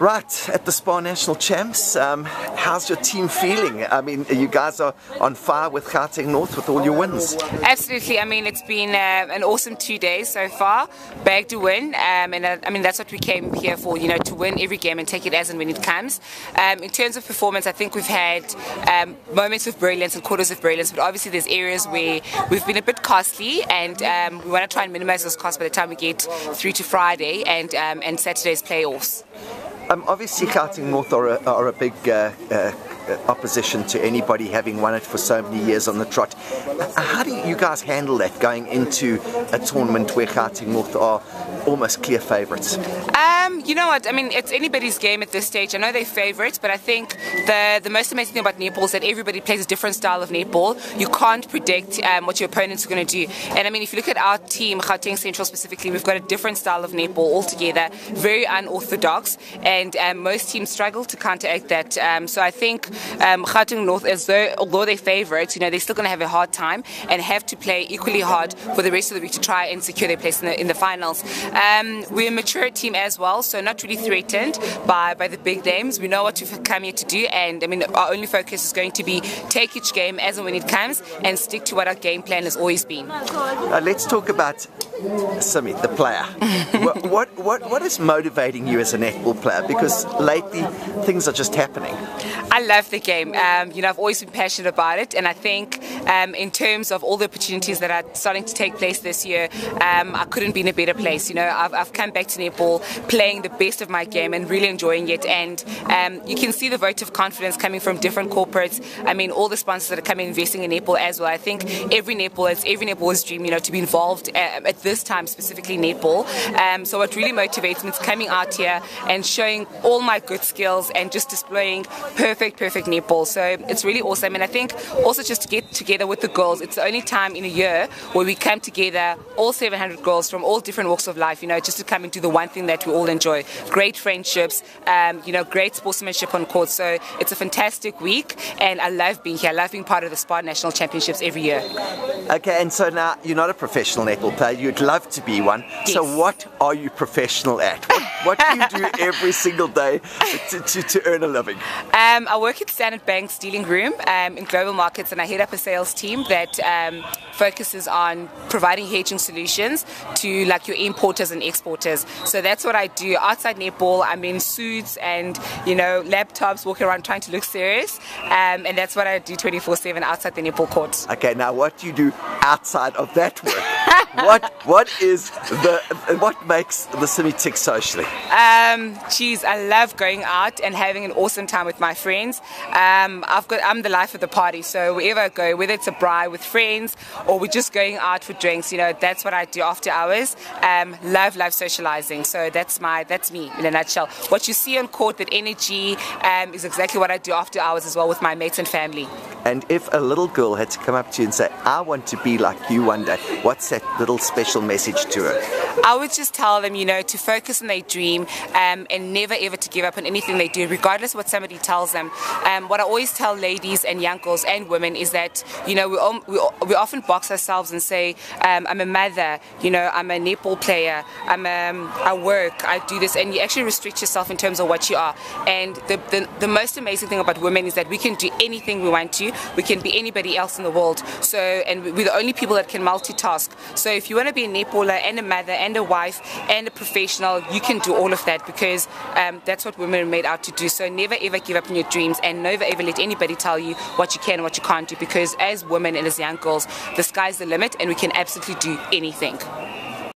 Right, at the SPAR National Champs, how's your team feeling? I mean, you guys are on fire with Gauteng North with all your wins. Absolutely. I mean, it's been an awesome 2 days so far. Bagged a win, and I mean, that's what we came here for, you know, to win every game and take it as and when it comes. In terms of performance, I think we've had moments of brilliance and quarters of brilliance, but obviously there's areas where we've been a bit costly, and we want to try and minimize those costs by the time we get through to Friday and Saturday's playoffs. Obviously, Gauteng North are a big opposition to anybody having won it for so many years on the trot. How do you guys handle that going into a tournament where Gauteng North are almost clear favourites? You know what, I mean, it's anybody's game at this stage. I know they're favourites, but I think the most amazing thing about netball is that everybody plays a different style of netball. You can't predict what your opponents are going to do. And I mean, if you look at our team, Gauteng Central specifically, we've got a different style of netball altogether, very unorthodox, and most teams struggle to counteract that. So I think Gauteng North, although they're favourites, you know, they're still going to have a hard time and have to play equally hard for the rest of the week to try and secure their place in the finals. We're a mature team as well, so not really threatened by the big names. We know what we've come here to do, and I mean, our only focus is going to be take each game as and when it comes and stick to what our game plan has always been. Let's talk about Simi, the player. What is motivating you as a netball player? Because lately things are just happening. I love the game. You know, I've always been passionate about it, and I think in terms of all the opportunities that are starting to take place this year, I couldn't be in a better place. You know, I've come back to netball playing the best of my game and really enjoying it, and you can see the vote of confidence coming from different corporates. I mean, all the sponsors that are coming investing in netball as well. I think every netballer's dream, you know, to be involved at this time, specifically netball. So what really motivates me is coming out here and showing all my good skills and just displaying perfect netball. So it's really awesome, and I think also just to get together with the girls, it's the only time in a year where we come together, all 700 girls from all different walks of life, you know, just to come and do the one thing that we all enjoy. Great friendships, you know, great sportsmanship on court. So it's a fantastic week, and I love being here. I love being part of the SPAR National Championships every year. Okay, and so now you're not a professional netball player, you'd love to be one. Yes. So what are you professional at? What do you do every single day to earn a living? I work at Standard Bank's dealing room in global markets, and I head up a sales team that focuses on providing hedging solutions to like your importers and exporters. So that's what I do. Outside netball, I'm in suits and, you know, laptops, walking around trying to look serious, and that's what I do 24/7 outside the netball court. Okay, now what do you do outside of that work? What makes the Simi tick socially? Geez, I love going out and having an awesome time with my friends. I'm the life of the party, so wherever I go, whether it's a braai with friends or we're just going out for drinks, you know, that's what I do after hours. Love socializing. So that's me in a nutshell. What you see on court, that energy, is exactly what I do after hours as well with my mates and family. And if a little girl had to come up to you and say, I want to be like you one day, what's that little special message to her? I would just tell them, you know, to focus on their dream and never ever to give up on anything they do, regardless of what somebody tells them. What I always tell ladies and young girls and women is that, you know, we often box ourselves and say, I'm a mother, you know, I'm a netball player, I work, I do this, and you actually restrict yourself in terms of what you are. And the most amazing thing about women is that we can do anything we want to. We can be anybody else in the world. So, and we're the only people that can multitask. So if you want to be a netballer and a mother and a wife and a professional, you can do all of that, because that's what women are made out to do. So never ever give up on your dreams, and never ever let anybody tell you what you can and what you can't do, because as women and as young girls, the sky's the limit and we can absolutely do anything.